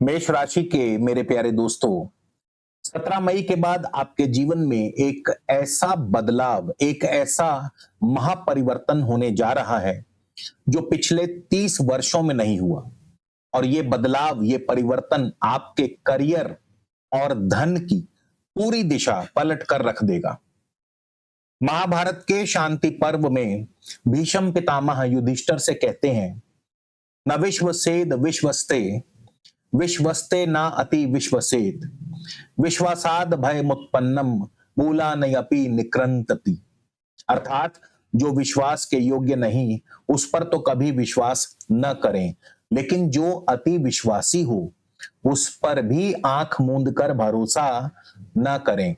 मेष राशि के मेरे प्यारे दोस्तों, 17 मई के बाद आपके जीवन में एक ऐसा बदलाव, एक ऐसा महापरिवर्तन होने जा रहा है जो पिछले 30 वर्षों में नहीं हुआ। और ये बदलाव, ये परिवर्तन आपके करियर और धन की पूरी दिशा पलट कर रख देगा। महाभारत के शांति पर्व में भीष्म पितामह युधिष्ठिर से कहते हैं, न विश्वसेद विश्वस्ते, विश्वस्ते न अति विश्वसेत, विश्वासाद भय मुत्पन्नम, मूला नयपि निकृंतति। अर्थात जो विश्वास के योग्य नहीं उस पर तो कभी विश्वास न करें, लेकिन जो अति विश्वासी हो उस पर भी आंख मूंद कर भरोसा न करें,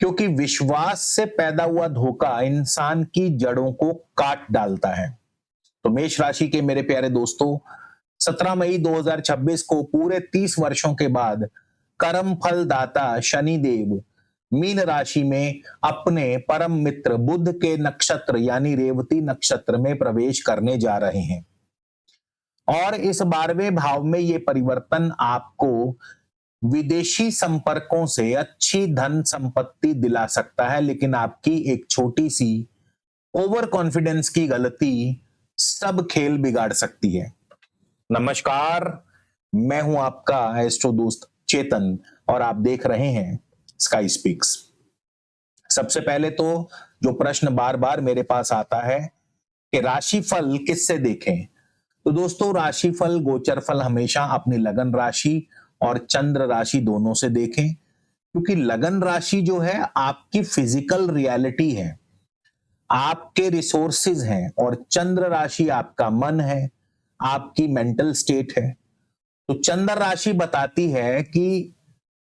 क्योंकि विश्वास से पैदा हुआ धोखा इंसान की जड़ों को काट डालता है। तो मेष राशि के मेरे प्यारे दोस्तों, 17 मई 2026 को पूरे 30 वर्षों के बाद कर्म फल दाता शनिदेव मीन राशि में अपने परम मित्र बुध के नक्षत्र यानी रेवती नक्षत्र में प्रवेश करने जा रहे हैं। और इस 12वें भाव में ये परिवर्तन आपको विदेशी संपर्कों से अच्छी धन संपत्ति दिला सकता है, लेकिन आपकी एक छोटी सी ओवर कॉन्फिडेंस की गलती सब खेल बिगाड़ सकती है। नमस्कार, मैं हूं आपका एस्ट्रो दोस्त चेतन और आप देख रहे हैं स्काई स्पीक्स। सबसे पहले तो जो प्रश्न बार बार मेरे पास आता है कि राशिफल किससे देखें, तो दोस्तों राशिफल, गोचर फल हमेशा अपनी लगन राशि और चंद्र राशि दोनों से देखें, क्योंकि लगन राशि जो है आपकी फिजिकल रियलिटी है, आपके रिसोर्सेज हैं, और चंद्र राशि आपका मन है, आपकी मेंटल स्टेट है। तो चंद्र राशि बताती है कि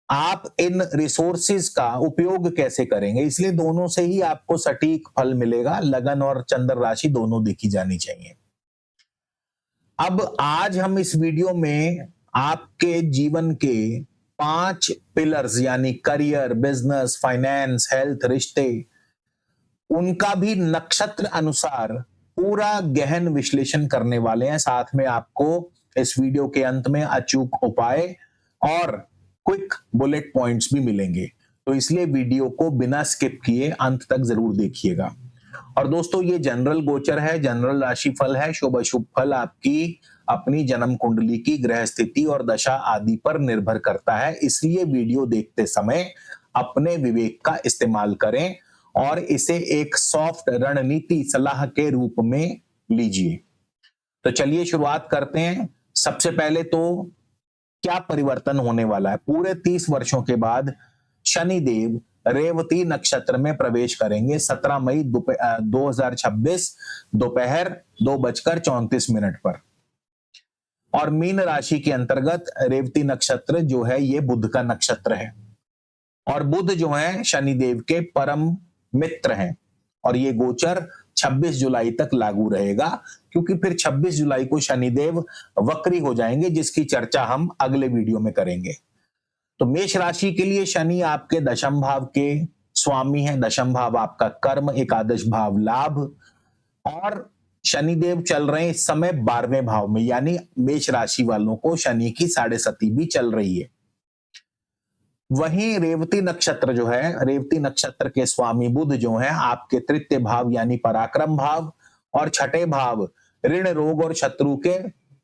आप इन रिसोर्सेज का उपयोग कैसे करेंगे, इसलिए दोनों से ही आपको सटीक फल मिलेगा। लगन और चंद्र राशि दोनों देखी जानी चाहिए। अब आज हम इस वीडियो में आपके जीवन के 5 पिलर्स यानी करियर, बिजनेस, फाइनेंस, हेल्थ, रिश्ते, उनका भी नक्षत्र अनुसार पूरा गहन विश्लेषण करने वाले हैं। साथ में आपको इस वीडियो के अंत में अचूक उपाय और क्विक बुलेट पॉइंट्स भी मिलेंगे, तो इसलिए वीडियो को बिना स्किप किए अंत तक जरूर देखिएगा। और दोस्तों ये जनरल गोचर है, जनरल राशि फल है। शुभ अशुभ फल आपकी अपनी जन्म कुंडली की ग्रह स्थिति और दशा आदि पर निर्भर करता है, इसलिए वीडियो देखते समय अपने विवेक का इस्तेमाल करें और इसे एक सॉफ्ट रणनीति सलाह के रूप में लीजिए। तो चलिए शुरुआत करते हैं। सबसे पहले तो क्या परिवर्तन होने वाला है। पूरे 30 वर्षों के बाद शनिदेव रेवती नक्षत्र में प्रवेश करेंगे 17 मई 2026 दोपहर 2:34 पर। और मीन राशि के अंतर्गत रेवती नक्षत्र जो है ये बुध का नक्षत्र है, और बुध जो है शनिदेव के परम मित्र हैं, और ये गोचर 26 जुलाई तक लागू रहेगा, क्योंकि फिर 26 जुलाई को शनिदेव वक्री हो जाएंगे, जिसकी चर्चा हम अगले वीडियो में करेंगे। तो मेष राशि के लिए शनि आपके दशम भाव के स्वामी हैं। दशम भाव आपका कर्म, एकादश भाव लाभ, और शनिदेव चल रहे हैं इस समय 12वें भाव में, यानी मेष राशि वालों को शनि की 7.5 भी चल रही है। वहीं रेवती नक्षत्र जो है, रेवती नक्षत्र के स्वामी बुध जो है आपके तृतीय भाव यानी पराक्रम भाव और छठे भाव ऋण, रोग और शत्रु के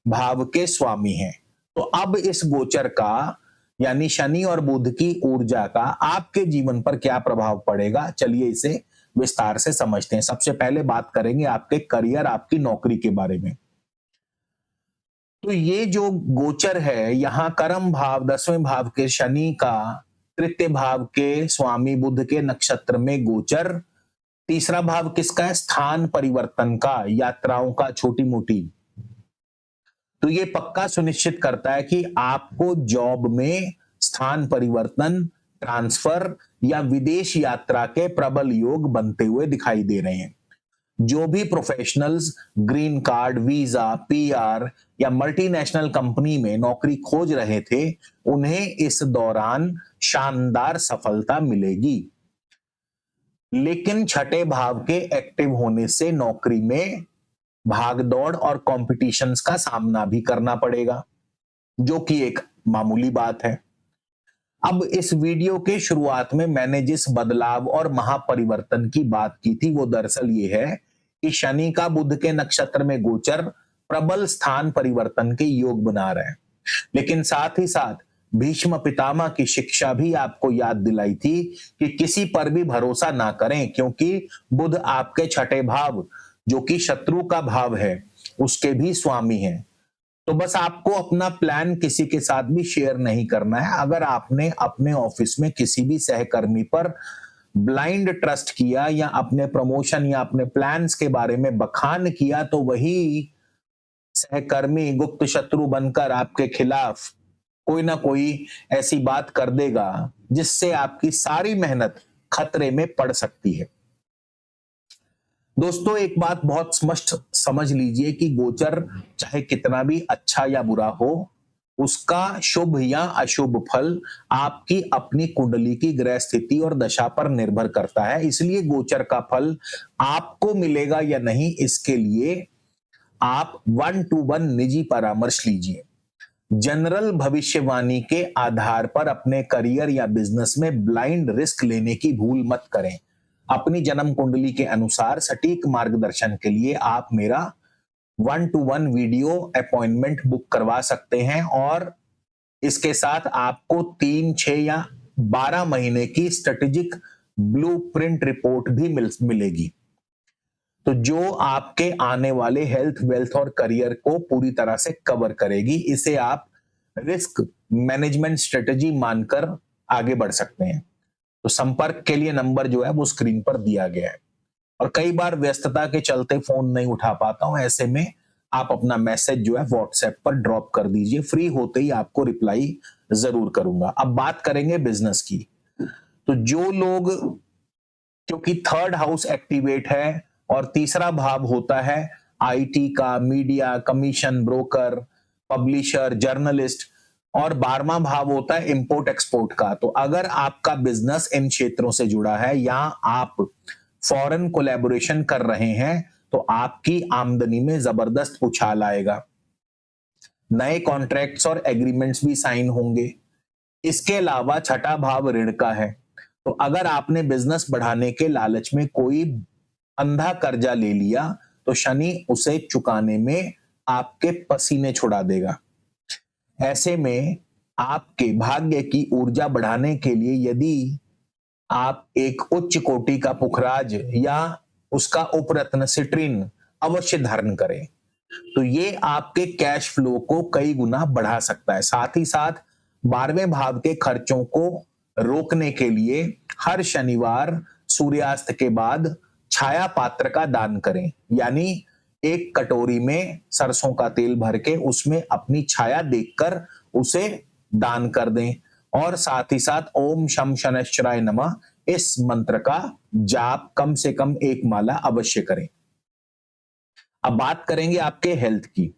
भाव के स्वामी हैं। तो अब इस गोचर का यानी शनि और बुध की ऊर्जा का आपके जीवन पर क्या प्रभाव पड़ेगा, चलिए इसे विस्तार से समझते हैं। सबसे पहले बात करेंगे आपके करियर, आपकी नौकरी के बारे में। तो ये जो गोचर है, यहां कर्म भाव 10वें भाव के शनि का तृतीय भाव के स्वामी बुध के नक्षत्र में गोचर। तीसरा भाव किसका है? स्थान परिवर्तन का, यात्राओं का, छोटी मोटी। तो ये पक्का सुनिश्चित करता है कि आपको जॉब में स्थान परिवर्तन, ट्रांसफर या विदेश यात्रा के प्रबल योग बनते हुए दिखाई दे रहे हैं। जो भी professionals green card, visa, PR या मल्टीनेशनल कंपनी में नौकरी खोज रहे थे, उन्हें इस दौरान शानदार सफलता मिलेगी। लेकिन छठे भाव के एक्टिव होने से नौकरी में भागदौड़ और कॉम्पिटिशन्स का सामना भी करना पड़ेगा, जो कि एक मामूली बात है। अब इस वीडियो के शुरुआत में मैंने जिस बदलाव और महापरिवर्तन की बात की थी वो दरअसल ये है कि शनि का बुध के नक्षत्र में गोचर प्रबल स्थान परिवर्तन के योग बना रहे हैं। लेकिन साथ ही साथ भीष्म पितामह की शिक्षा भी आपको याद दिलाई थी कि किसी पर भी भरोसा ना करें, क्योंकि बुध आपके छठे भाव जो कि शत्रु का भाव है उसके भी स्वामी हैं। तो बस आपको अपना प्लान किसी के साथ भी शेयर नहीं करना है। अगर आपने अपने ऑफिस में किसी भी सहकर्मी पर ब्लाइंड ट्रस्ट किया या अपने प्रमोशन या अपने प्लान्स के बारे में बखान किया तो वही सहकर्मी गुप्त शत्रु बनकर आपके खिलाफ कोई ना कोई ऐसी बात कर देगा जिससे आपकी सारी मेहनत खतरे में पड़ सकती है। दोस्तों, एक बात बहुत स्पष्ट समझ लीजिए कि गोचर चाहे कितना भी अच्छा या बुरा हो, उसका शुभ या अशुभ फल आपकी अपनी कुंडली की ग्रह स्थिति और दशा पर निर्भर करता है। इसलिए गोचर का फल आपको मिलेगा या नहीं, इसके लिए आप 1-to-1 निजी परामर्श लीजिए। जनरल भविष्यवाणी के आधार पर अपने करियर या बिजनेस में ब्लाइंड रिस्क लेने की भूल मत करें। अपनी जन्म कुंडली के अनुसार सटीक मार्गदर्शन के लिए आप मेरा 1-to-1 वीडियो अपॉइंटमेंट बुक करवा सकते हैं और इसके साथ आपको 3, 6 या 12 महीने की स्ट्रेटेजिक ब्लूप्रिंट रिपोर्ट भी मिलेगी, तो जो आपके आने वाले हेल्थ, वेल्थ और करियर को पूरी तरह से कवर करेगी। इसे आप रिस्क मैनेजमेंट स्ट्रेटेजी मानकर आगे बढ़ सकते हैं। तो संपर्क के लिए नंबर जो है वो स्क्रीन पर दिया गया है और कई बार व्यस्तता के चलते फोन नहीं उठा पाता हूं, ऐसे में आप अपना मैसेज जो है व्हाट्सएप पर ड्रॉप कर दीजिए। फ्री होते ही आपको रिप्लाई जरूर करूंगा। अब बात करेंगे बिजनेस की। तो जो लोग, क्योंकि थर्ड हाउस एक्टिवेट है और तीसरा भाव होता है आईटी का, media, commission, broker, publisher, journalist, और 12वां भाव होता है इंपोर्ट एक्सपोर्ट का। तो अगर आपका बिजनेस इन क्षेत्रों से जुड़ा है या आप फॉरेन कोलैबोरेशन कर रहे हैं तो आपकी आमदनी में जबरदस्त उछाल आएगा। नए कॉन्ट्रैक्ट्स और एग्रीमेंट्स भी साइन होंगे। इसके अलावा छठा भाव ऋण का है, तो अगर आपने बिजनेस बढ़ाने के लालच में कोई अंधा कर्जा ले लिया तो शनि उसे चुकाने में आपके पसीने छुड़ा देगा। ऐसे में आपके भाग्य की ऊर्जा बढ़ाने के लिए यदि आप एक उच्च कोटि का पुखराज या उसका उपरत्न सिट्रीन अवश्य धारण करें, तो ये आपके कैश फ्लो को कई गुना बढ़ा सकता है। साथ ही साथ 12वें भाव के खर्चों को रोकने के लिए हर शनिवार सूर्यास्त के बाद छाया पात्र का दान करें, यानी एक कटोरी में सरसों का तेल भर के उसमें अपनी छाया देखकर उसे दान कर दें और साथ ही साथ ओम शम शनैश्चराय नमः इस मंत्र का जाप कम से कम एक माला अवश्य करें। अब बात करेंगे आपके हेल्थ की।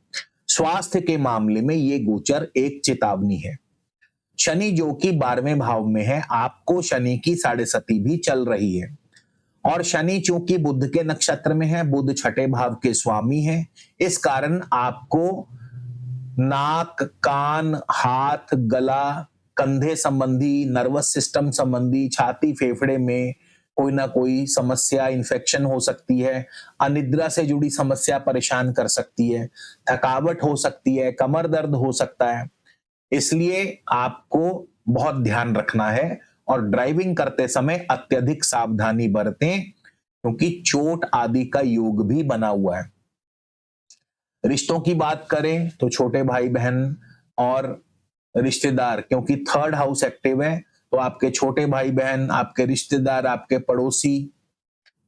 स्वास्थ्य के मामले में ये गोचर एक चेतावनी है। शनि जो कि 12वें भाव में है, आपको शनि की 7.5 भी चल रही है और शनि चूंकि बुध के नक्षत्र में है, बुध छठे भाव के स्वामी है, इस कारण आपको नाक, कान, हाथ, गला, कंधे संबंधी, नर्वस सिस्टम संबंधी, छाती, फेफड़े में कोई ना कोई समस्या, इन्फेक्शन हो सकती है। अनिद्रा से जुड़ी समस्या परेशान कर सकती है, थकावट हो सकती है, कमर दर्द हो सकता है। इसलिए आपको बहुत ध्यान रखना है और ड्राइविंग करते समय अत्यधिक सावधानी बरतें, क्योंकि चोट आदि का योग भी बना हुआ है। रिश्तों की बात करें तो छोटे भाई बहन और रिश्तेदार, क्योंकि थर्ड हाउस एक्टिव है, तो आपके छोटे भाई बहन, आपके रिश्तेदार, आपके पड़ोसी,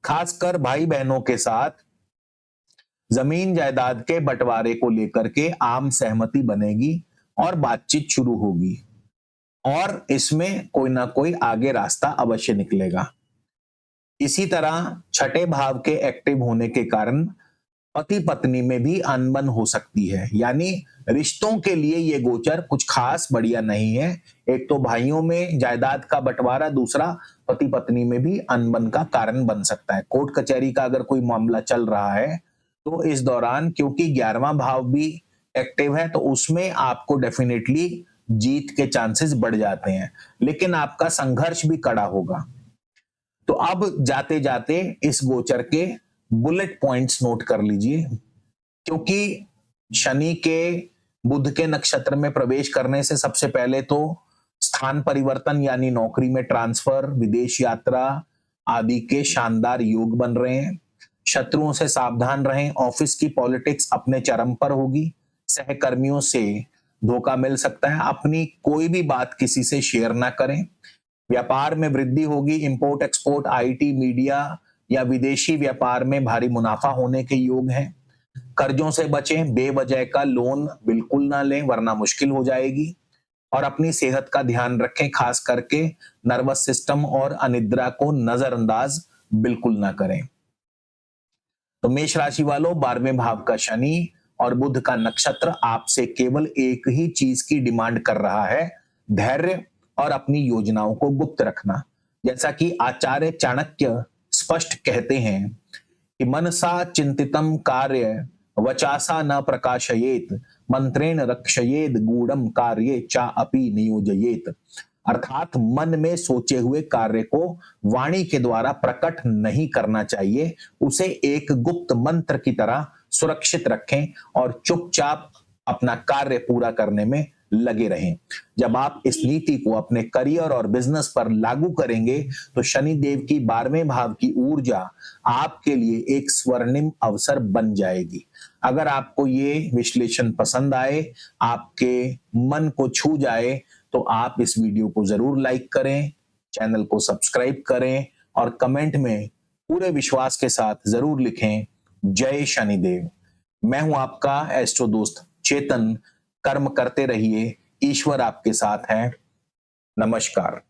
खासकर भाई बहनों के साथ जमीन जायदाद के बंटवारे को लेकर के आम सहमति बनेगी और बातचीत शुरू होगी और इसमें कोई ना कोई आगे रास्ता अवश्य निकलेगा। इसी तरह छठे भाव के एक्टिव होने के कारण पति पत्नी में भी अनबन हो सकती है, यानी रिश्तों के लिए ये गोचर कुछ खास बढ़िया नहीं है। एक तो भाइयों में जायदाद का बंटवारा, दूसरा पति पत्नी में भी अनबन का कारण बन सकता है। कोर्ट कचहरी का अगर कोई मामला चल रहा है तो इस दौरान, क्योंकि 11वां भाव भी एक्टिव है, तो उसमें आपको डेफिनेटली जीत के चांसेस बढ़ जाते हैं, लेकिन आपका संघर्ष भी कड़ा होगा। तो अब जाते जाते इस गोचर के बुलेट पॉइंट्स नोट कर लीजिए, क्योंकि शनि के बुध के नक्षत्र में प्रवेश करने से सबसे पहले तो स्थान परिवर्तन यानी नौकरी में ट्रांसफर, विदेश यात्रा आदि के शानदार योग बन रहे हैं। शत्रुओं से सावधान रहें, ऑफिस की पॉलिटिक्स अपने चरम पर होगी, सहकर्मियों से धोखा मिल सकता है, अपनी कोई भी बात किसी से शेयर ना करें। व्यापार में वृद्धि होगी, इंपोर्ट एक्सपोर्ट, आईटी, मीडिया या विदेशी व्यापार में भारी मुनाफा होने के योग हैं। कर्जों से बचें, बेवजह का लोन बिल्कुल ना लें वरना मुश्किल हो जाएगी। और अपनी सेहत का ध्यान रखें, खास करके नर्वस सिस्टम और अनिद्रा को नजरअंदाज बिल्कुल ना करें। तो मेष राशि वालों, 12वें भाव का शनि और बुध का नक्षत्र आपसे केवल एक ही चीज की डिमांड कर रहा है, धैर्य और अपनी योजनाओं को गुप्त रखना। जैसा कि आचार्य चाणक्य स्पष्ट कहते हैं कि मनसा चिंतितम कार्य वचासा न प्रकाशयेत, मंत्रेण रक्षयेद गूढ़म कार्ये चा अपि नियोजयेत। अर्थात मन में सोचे हुए कार्य को वाणी के द्वारा प्रकट नहीं करना चाहिए, उसे एक गुप्त मंत्र की तरह सुरक्षित रखें और चुपचाप अपना कार्य पूरा करने में लगे रहें। जब आप इस नीति को अपने करियर और बिजनेस पर लागू करेंगे तो शनि देव की 12वें भाव की ऊर्जा आपके लिए एक स्वर्णिम अवसर बन जाएगी। अगर आपको ये विश्लेषण पसंद आए, आपके मन को छू जाए, तो आप इस वीडियो को जरूर लाइक करें, चैनल को सब्सक्राइब करें और कमेंट में पूरे विश्वास के साथ जरूर लिखें, जय शनिदेव। मैं हूं आपका एस्ट्रो दोस्त चेतन। कर्म करते रहिए, ईश्वर आपके साथ है। नमस्कार।